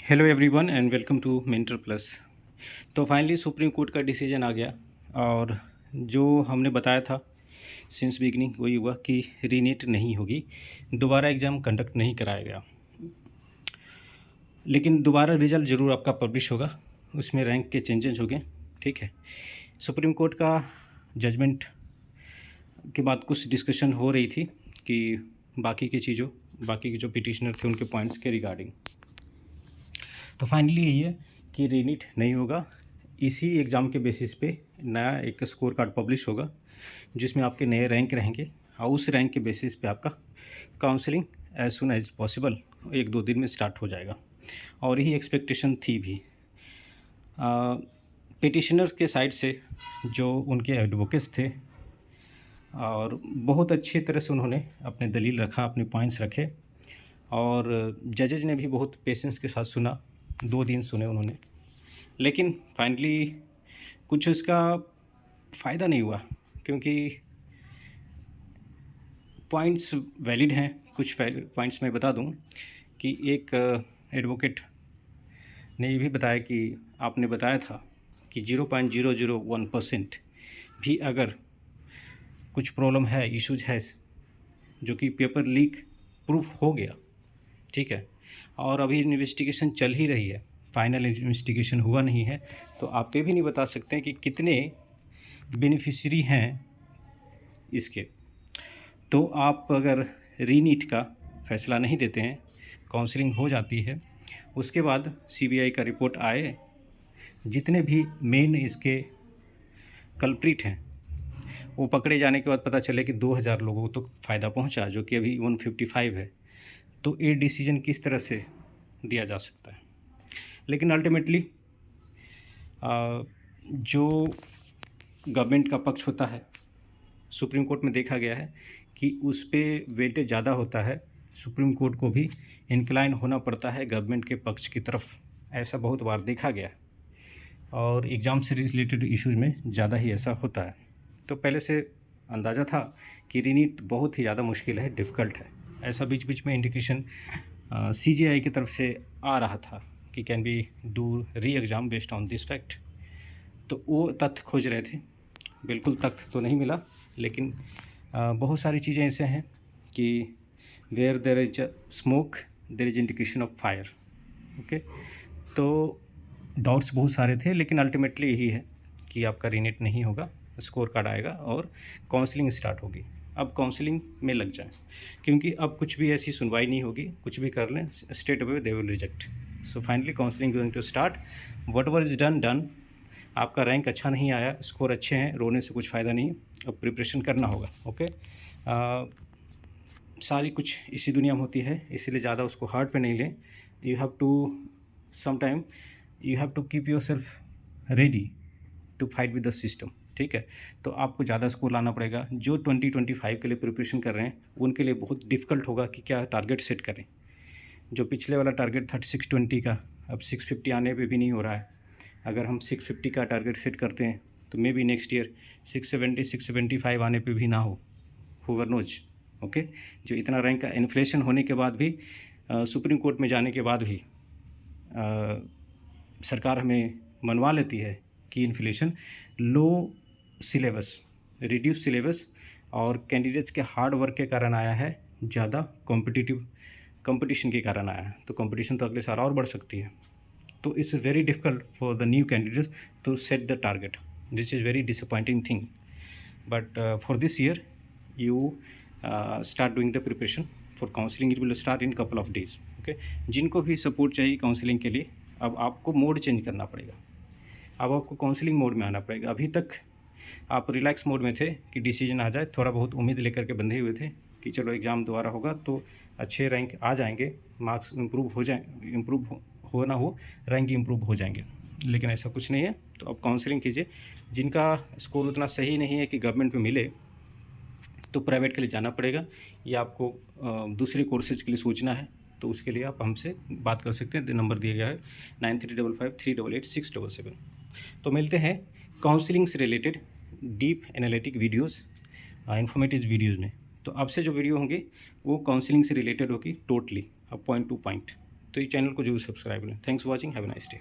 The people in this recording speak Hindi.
Hello everyone and welcome to Mentor Plus. तो फाइनली सुप्रीम कोर्ट का डिसीजन आ गया और जो हमने बताया था सिंस बिगनिंग वही हुआ कि रीनीट नहीं होगी, दोबारा एग्ज़ाम कंडक्ट नहीं कराया गया। लेकिन दोबारा रिजल्ट ज़रूर आपका पब्लिश होगा, उसमें रैंक के चेंजेस हो गए। ठीक है, सुप्रीम कोर्ट का जजमेंट के बाद कुछ डिस्कशन हो रही थी कि बाकी के जो पिटिशनर थे उनके पॉइंट्स के रिगार्डिंग। तो फाइनली यही है कि रीनीट नहीं होगा। इसी एग्ज़ाम के बेसिस पे नया एक स्कोर कार्ड पब्लिश होगा जिसमें आपके नए रैंक रहेंगे और उस रैंक के बेसिस पे आपका counselling as soon as possible 1-2 दिन में स्टार्ट हो जाएगा। और यही एक्सपेक्टेशन थी भी पिटिशनर के साइड से, जो उनके एडवोकेट्स थे, और बहुत अच्छी तरह से उन्होंने अपने दलील रखा, अपने पॉइंट्स रखे और जजेज ने भी बहुत पेशेंस के साथ सुना। 2 दिन सुने उन्होंने, लेकिन फाइनली कुछ उसका फ़ायदा नहीं हुआ क्योंकि पॉइंट्स वैलिड हैं। कुछ पॉइंट्स मैं बता दूं कि एक एडवोकेट ने ये भी बताया कि आपने बताया था कि 0.001% भी अगर कुछ प्रॉब्लम है, इश्यूज है, जो कि पेपर लीक प्रूफ हो गया, ठीक है, और अभी इन्वेस्टिगेशन चल ही रही है, फाइनल इन्वेस्टिगेशन हुआ नहीं है, तो आप ये भी नहीं बता सकते कि कितने बेनिफिशियरी हैं इसके। तो आप अगर रीनीट का फैसला नहीं देते हैं, काउंसलिंग हो जाती है, उसके बाद सीबीआई का रिपोर्ट आए, जितने भी मेन इसके कल्प्रिट हैं वो पकड़े जाने के बाद पता चले कि 2000 लोगों को तो फ़ायदा पहुंचा, जो कि अभी 155 है, तो ये डिसीजन किस तरह से दिया जा सकता है। लेकिन अल्टीमेटली जो गवर्नमेंट का पक्ष होता है, सुप्रीम कोर्ट में देखा गया है कि उस पर वेटेज ज़्यादा होता है, सुप्रीम कोर्ट को भी इंक्लाइन होना पड़ता है गवर्नमेंट के पक्ष की तरफ। ऐसा बहुत बार देखा गया है और एग्ज़ाम से रिलेटेड इश्यूज़ में ज़्यादा ही ऐसा होता है। तो पहले से अंदाज़ा था कि रीनीट बहुत ही ज़्यादा मुश्किल है, डिफ़िकल्ट है। ऐसा बीच बीच में इंडिकेशन सीजीआई की तरफ से आ रहा था कि कैन बी डू री exam based on this fact. तो वो तथ्य खोज रहे थे, बिल्कुल तथ्य तो नहीं मिला, लेकिन बहुत सारी चीज़ें ऐसे हैं कि where there is smoke there is indication of fire. Okay, तो डाउट्स बहुत सारे थे, लेकिन अल्टीमेटली यही है कि आपका रीनीट नहीं होगा, स्कोर कार्ड आएगा और काउंसलिंग स्टार्ट होगी। अब काउंसलिंग में लग जाएं, क्योंकि अब कुछ भी ऐसी सुनवाई नहीं होगी, कुछ भी कर लें straight away they will reject. So finally counselling going to start, whatever is done. आपका रैंक अच्छा नहीं आया, स्कोर अच्छे हैं, रोने से कुछ फ़ायदा नहीं, अब प्रिपरेशन करना होगा। ओके, सारी कुछ इसी दुनिया में होती है, इसीलिए ज़्यादा उसको हार्ड पे नहीं लें। You have to sometime you have to keep yourself ready to fight with the system. ठीक है, तो आपको ज़्यादा स्कोर लाना पड़ेगा। जो 2025 के लिए प्रिपरेशन कर रहे हैं उनके लिए बहुत डिफ़िकल्ट होगा कि क्या टारगेट सेट करें। जो पिछले वाला टारगेट था 620 का, अब 650 आने पे भी नहीं हो रहा है। अगर हम 650 का टारगेट सेट करते हैं तो मे बी नेक्स्ट ईयर 670 675 आने पे भी ना हो, हुवर नोज। ओके, जो इतना रैंक का इन्फ्लेशन होने के बाद भी, सुप्रीम कोर्ट में जाने के बाद भी सरकार हमें मनवा लेती है कि इन्फ्लेशन, लो सिलेबस, रिड्यूस सिलेबस और कैंडिडेट्स के हार्ड वर्क के कारण आया है, ज़्यादा कंपटीशन के कारण आया है। तो कंपटीशन तो अगले साल और बढ़ सकती है। तो it's very difficult for the new candidates to set the target. This is very disappointing thing, but for this year you start doing the preparation for counseling. It will start in couple of days. Okay, जिनको भी सपोर्ट चाहिए काउंसलिंग के लिए, अब आपको मोड चेंज करना पड़ेगा, अब आपको काउंसलिंग मोड में आना पड़ेगा। अभी तक आप रिलैक्स मोड में थे कि डिसीजन आ जाए, थोड़ा बहुत उम्मीद लेकर के बंधे हुए थे कि चलो एग्ज़ाम दोबारा होगा तो अच्छे रैंक आ जाएंगे, मार्क्स इम्प्रूव हो जाए, हो ना हो, रैंक इम्प्रूव हो जाएंगे, लेकिन ऐसा कुछ नहीं है। तो अब काउंसलिंग कीजिए। जिनका स्कोर उतना सही नहीं है कि गवर्नमेंट में मिले तो प्राइवेट के लिए जाना पड़ेगा, या आपको दूसरे कोर्सेज के लिए सोचना है तो उसके लिए आप हमसे बात कर सकते हैं। नंबर दिया गया है 9355388677। तो मिलते हैं काउंसलिंग से related deep analytic videos, informative videos में। तो आपसे जो वीडियो होंगे वो काउंसलिंग से रिलेटेड होगी टोटली, अब पॉइंट टू पॉइंट। तो ये चैनल को जरूर सब्सक्राइब करें। Thanks for watching, have a nice day.